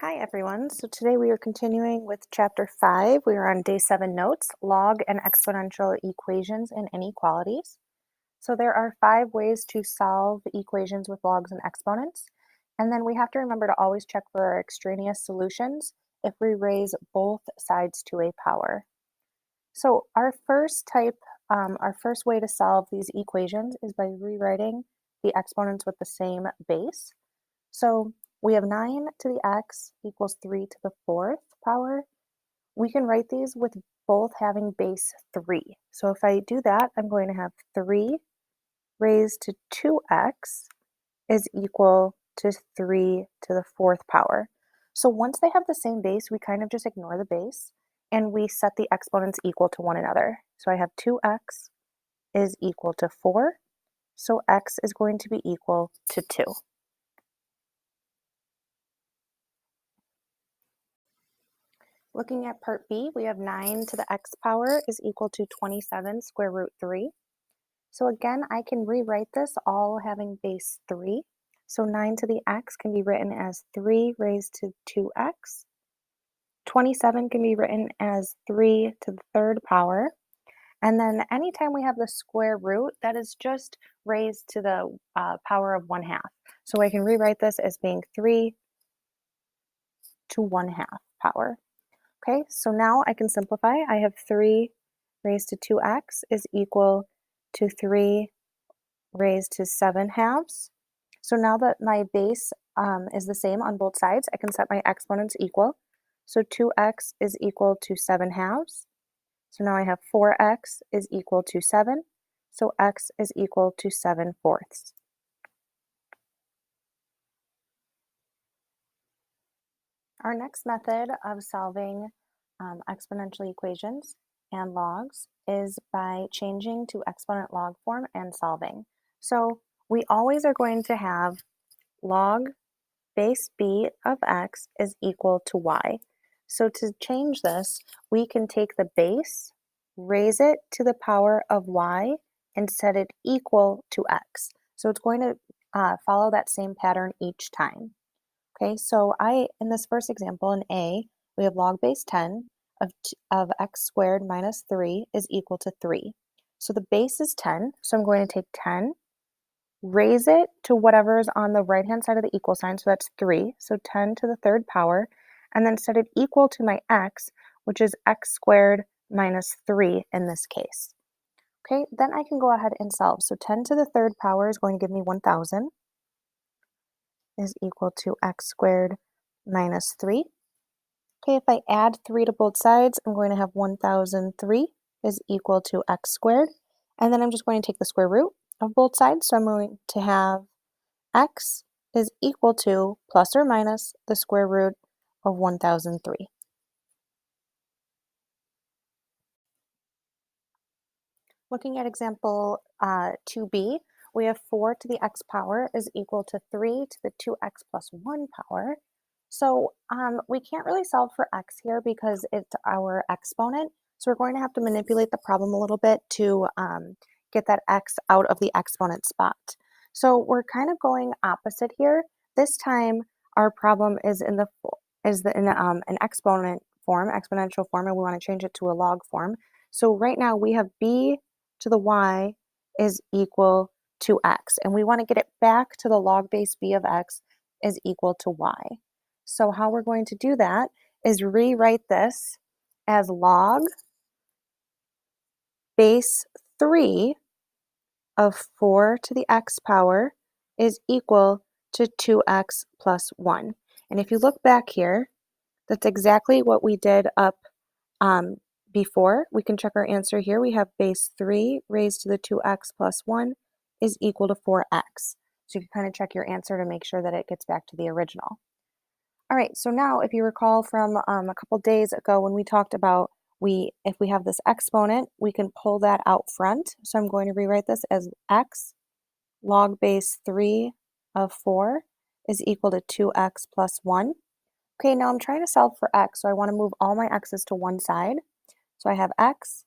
Hi everyone, so today we are continuing with chapter 5. We are on day 7 notes, log and exponential equations and inequalities. So there are 5 ways to solve equations with logs and exponents. And then we have to remember to always check for our extraneous solutions if we raise both sides to a power. So our first way to solve these equations is by rewriting the exponents with the same base. So we have 9 to the x equals 3 to the 4th power. We can write these with both having base 3. So if I do that, I'm going to have 3 raised to 2x is equal to 3 to the 4th power. So once they have the same base, we kind of just ignore the base and we set the exponents equal to one another. So I have 2x is equal to 4, so x is going to be equal to 2. Looking at part B, we have 9 to the x power is equal to 27 square root 3. So again, I can rewrite this all having base 3. So 9 to the x can be written as 3 raised to 2x. 27 can be written as 3 to the 3rd power. And then anytime we have the square root, that is just raised to the power of 1/2. So I can rewrite this as being 3 to 1/2 power. Okay, so now I can simplify. I have 3 raised to 2x is equal to 3 raised to 7/2. So now that my base is the same on both sides, I can set my exponents equal. So 2x is equal to 7/2. So now I have 4x is equal to 7. So x is equal to 7/4. Our next method of solving exponential equations and logs is by changing to exponent log form and solving. So we always are going to have log base b of x is equal to y. So to change this, we can take the base, raise it to the power of y, and set it equal to x. So it's going to follow that same pattern each time. Okay, so in this first example in A, we have log base 10 of x squared minus 3 is equal to 3. So the base is 10, so I'm going to take 10, raise it to whatever is on the right-hand side of the equal sign, so that's 3, so 10 to the 3rd power, and then set it equal to my x, which is x squared minus 3 in this case. Okay, then I can go ahead and solve. So 10 to the 3rd power is going to give me 1,000. Is equal to x squared minus 3. Okay, if I add 3 to both sides, I'm going to have 1,003 is equal to x squared. And then I'm just going to take the square root of both sides. So I'm going to have x is equal to plus or minus the square root of 1,003. Looking at example 2b, we have 4 to the x power is equal to 3 to the 2x plus 1 power. So we can't really solve for x here because it's our exponent. So we're going to have to manipulate the problem a little bit to get that x out of the exponent spot. So we're kind of going opposite here. This time our problem is in an exponent form, exponential form, and we want to change it to a log form. So right now we have b to the y is equal to x, and we want to get it back to the log base b of x is equal to y. So how we're going to do that is rewrite this as log base 3 of 4 to the x power is equal to 2x plus 1. And if you look back here, that's exactly what we did up before. We can check our answer here. We have base 3 raised to the 2x plus 1 is equal to 4x. So you can kind of check your answer to make sure that it gets back to the original. All right, so now if you recall from a couple days ago when we talked about if we have this exponent, we can pull that out front. So I'm going to rewrite this as x log base 3 of 4 is equal to 2x plus 1. Okay, now I'm trying to solve for x, so I want to move all my x's to one side. So I have x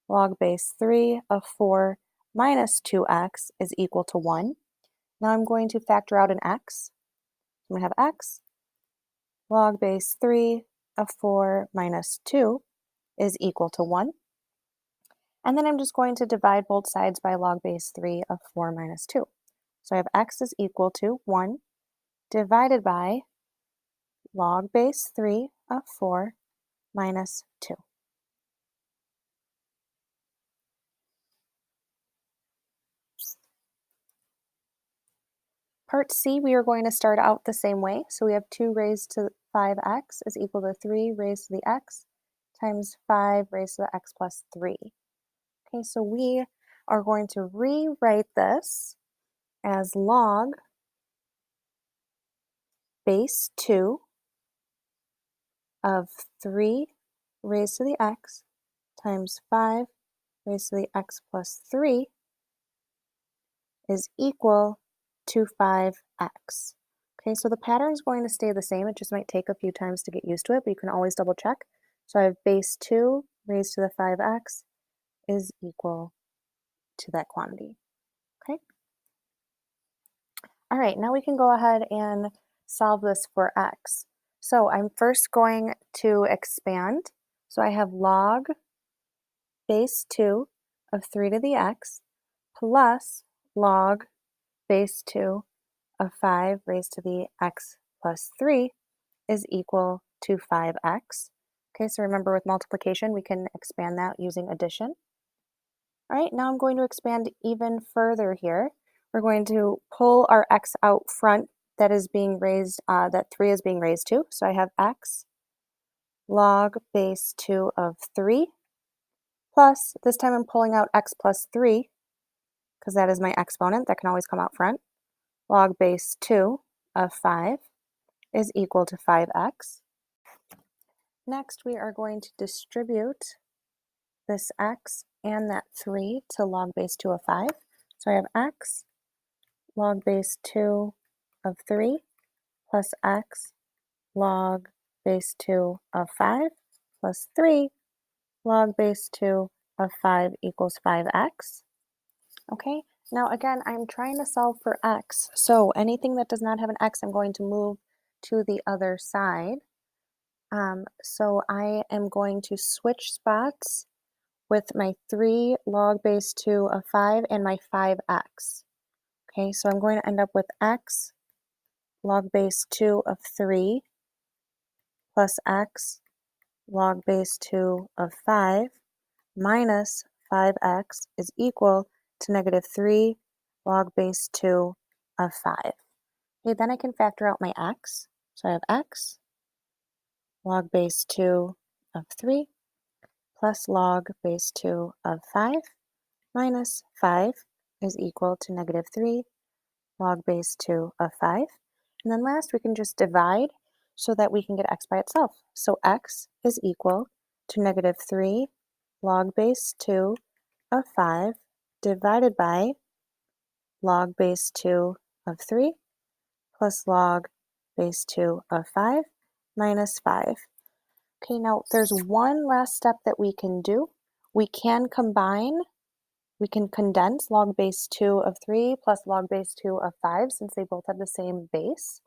log base 3 of 4 minus 2x is equal to 1. Now I'm going to factor out an x. I'm going to have x log base 3 of 4 minus 2 is equal to 1. And then I'm just going to divide both sides by log base 3 of 4 minus 2. So I have x is equal to 1 divided by log base 3 of 4 minus 2. Part C, we are going to start out the same way. So we have 2 raised to 5x is equal to 3 raised to the x times 5 raised to the x plus 3. Okay, so we are going to rewrite this as log base 2 of 3 raised to the x times 5 raised to the x plus 3 is equal to 5x. Okay, so the pattern is going to stay the same. It just might take a few times to get used to it, but you can always double check. So I have base 2 raised to the 5x is equal to that quantity. Okay. All right, now we can go ahead and solve this for x. So I'm first going to expand. So I have log base 2 of 3 to the x plus log base 2 of 5 raised to the x plus 3 is equal to 5x. Okay, so remember with multiplication, we can expand that using addition. All right, now I'm going to expand even further here. We're going to pull our x out front that is being raised, that 3 is being raised to. So I have x log base 2 of 3 plus, this time I'm pulling out x plus 3 because that is my exponent that can always come out front. Log base 2 of 5 is equal to 5x. Next, we are going to distribute this x and that 3 to log base 2 of 5. So I have x log base 2 of 3 plus x log base 2 of 5 plus 3 log base 2 of 5 equals 5x. Okay, now again, I'm trying to solve for x. So anything that does not have an x, I'm going to move to the other side. So I am going to switch spots with my 3 log base 2 of 5 and my 5x. Okay, so I'm going to end up with x log base 2 of 3 plus x log base 2 of 5 minus 5x is equal to negative 3 log base 2 of 5. Okay, then I can factor out my x. So I have x log base 2 of 3 plus log base 2 of 5 minus 5 is equal to negative 3 log base 2 of 5. And then last, we can just divide so that we can get x by itself. So x is equal to negative 3 log base 2 of 5 divided by log base 2 of 3 plus log base 2 of 5 minus 5. Okay, now there's one last step that we can do. We can combine, we can condense log base 2 of 3 plus log base 2 of 5 since they both have the same base.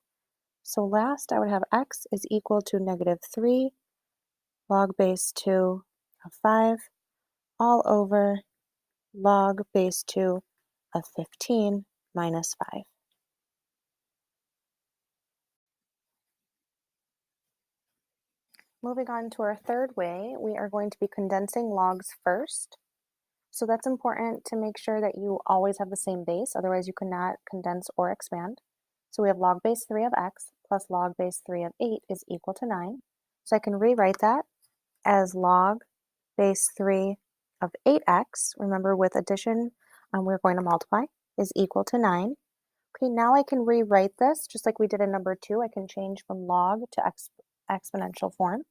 So last I would have x is equal to negative 3 log base 2 of 5 all over log base 2 of 15 minus 5. Moving on to our third way, we are going to be condensing logs first. So that's important to make sure that you always have the same base, otherwise you cannot condense or expand. So we have log base 3 of x plus log base 3 of 8 is equal to 9. So I can rewrite that as log base 3 of 8x, remember with addition we're going to multiply, is equal to 9. Okay, now I can rewrite this just like we did in number 2. I can change from log to exponential form.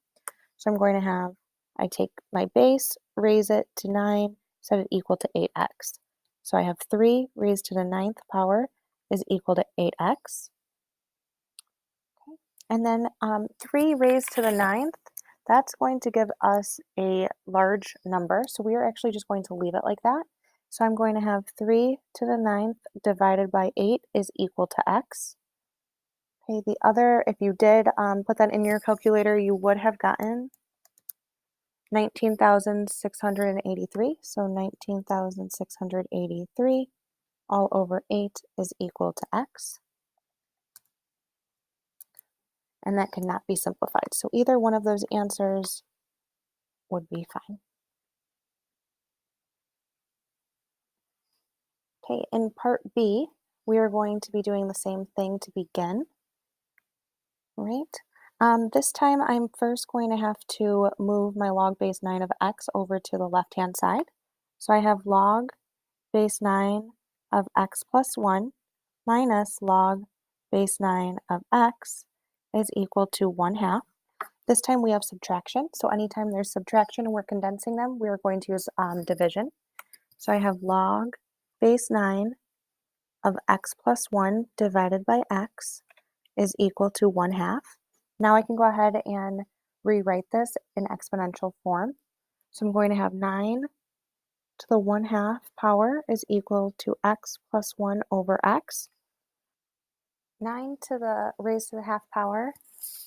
So I'm going to have, I take my base, raise it to 9, set it equal to 8x. So I have 3 raised to the 9th power is equal to 8x. Okay. And then 3 raised to the 9th, that's going to give us a large number. So we are actually just going to leave it like that. So I'm going to have 3 to the 9th divided by 8 is equal to x. Okay, the other, if you did put that in your calculator, you would have gotten 19,683. So 19,683 all over 8 is equal to x. And that cannot be simplified. So either one of those answers would be fine. Okay, in part B, we are going to be doing the same thing to begin, right? This time I'm first going to have to move my log base 9 of x over to the left-hand side. So I have log base 9 of x plus 1 minus log base 9 of x is equal to 1/2. This time we have subtraction, so anytime there's subtraction and we're condensing them, we're going to use division. So I have log base 9 of x plus 1 divided by x is equal to 1/2. Now I can go ahead and rewrite this in exponential form. So I'm going to have 9 to the 1/2 power is equal to x plus 1 over x. 9 to the raised to the half power,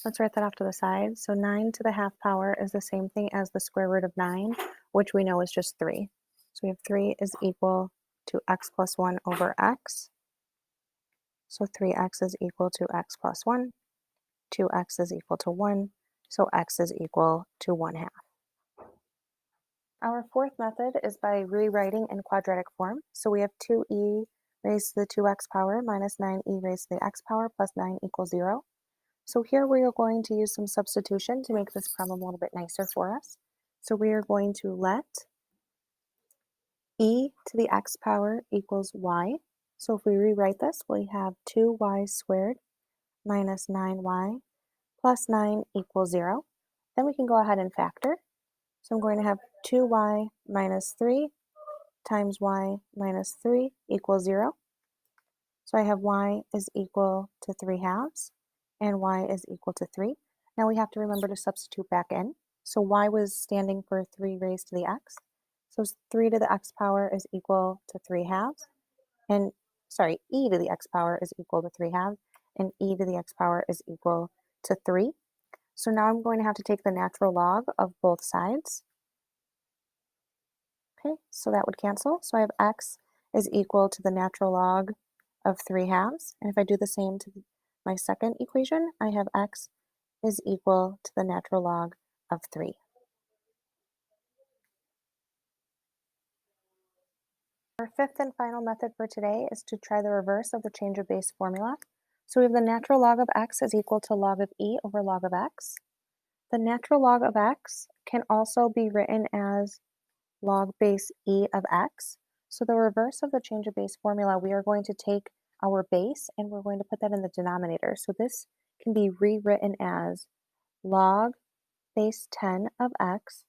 let's write that off to the side. So 9 to the half power is the same thing as the square root of 9, which we know is just 3. So we have 3 is equal to x plus 1 over x. So 3x is equal to x plus 1. 2x is equal to 1. So x is equal to 1/2. Our fourth method is by rewriting in quadratic form. So we have 2e raised to the 2x power minus 9e raised to the x power plus 9 equals 0. So here we are going to use some substitution to make this problem a little bit nicer for us. So we are going to let e to the x power equals y. So if we rewrite this, we have 2y squared minus 9y plus 9 equals 0. Then we can go ahead and factor. So I'm going to have 2y minus 3 times y minus 3 equals 0. So I have y is equal to 3/2 and y is equal to 3. Now we have to remember to substitute back in. So y was standing for 3 raised to the x. So 3 to the x power is equal to 3/2. And sorry, e to the x power is equal to 3/2. And e to the x power is equal to 3. So now I'm going to have to take the natural log of both sides. Okay, so that would cancel. So I have x is equal to the natural log of 3/2. And if I do the same to my second equation, I have x is equal to the natural log of 3. Our fifth and final method for today is to try the reverse of the change of base formula. So we have the natural log of x is equal to log of e over log of x. The natural log of x can also be written as log base e of x. So the reverse of the change of base formula, we are going to take our base and we're going to put that in the denominator. So this can be rewritten as log base 10 of x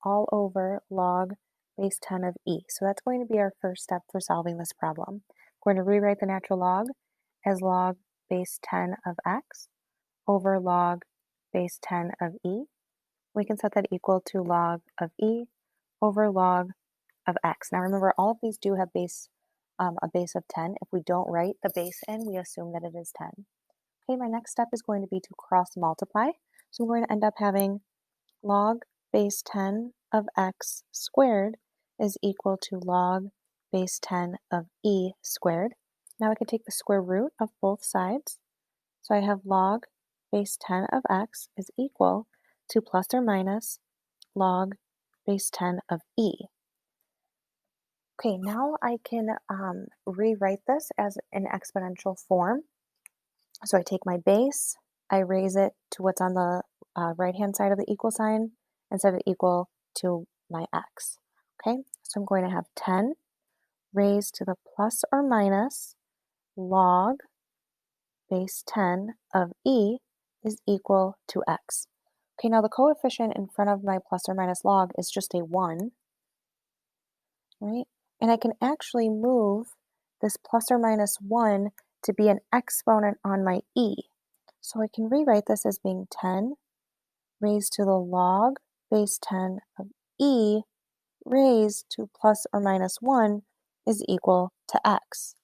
all over log base 10 of e. So that's going to be our first step for solving this problem. We're going to rewrite the natural log as log base 10 of x over log base 10 of e. We can set that equal to log of e over log of x. Now remember, all of these do have a base of 10. If we don't write the base in, we assume that it is 10. Okay, my next step is going to be to cross multiply. So we're going to end up having log base 10 of x squared is equal to log base 10 of e squared. Now I can take the square root of both sides. So I have log base 10 of x is equal to plus or minus log base 10 of e. Okay, now I can rewrite this as an exponential form. So I take my base, I raise it to what's on the right-hand side of the equal sign and set it equal to my x. Okay, so I'm going to have 10 raised to the plus or minus log base 10 of e is equal to x. Okay, now the coefficient in front of my plus or minus log is just a 1, right? And I can actually move this plus or minus 1 to be an exponent on my e. So I can rewrite this as being 10 raised to the log base 10 of e raised to plus or minus 1 is equal to x.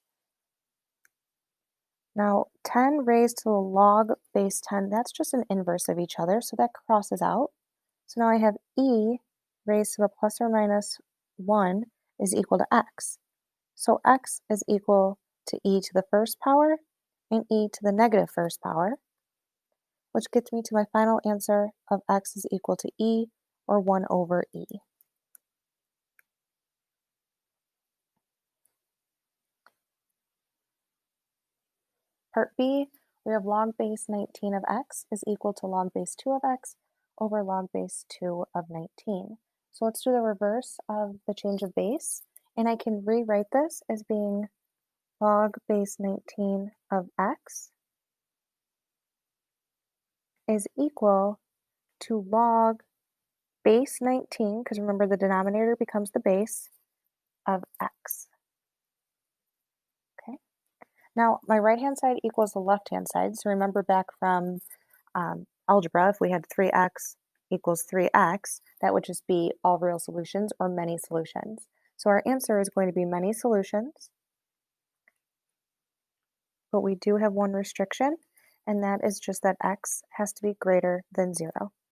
Now, 10 raised to the log base 10, that's just an inverse of each other, so that crosses out. So now I have e raised to the plus or minus 1 is equal to x. So x is equal to e to the first power and e to the negative first power, which gets me to my final answer of x is equal to e, or 1 over e. Part B, we have log base 19 of x is equal to log base 2 of x over log base 2 of 19. So let's do the reverse of the change of base, and I can rewrite this as being log base 19 of x is equal to log base 19, because remember the denominator becomes the base, of x. Okay. Now my right-hand side equals the left-hand side. So remember back from algebra, if we had 3x equals 3x, that would just be all real solutions or many solutions. So our answer is going to be many solutions, but we do have one restriction, and that is just that x has to be greater than 0.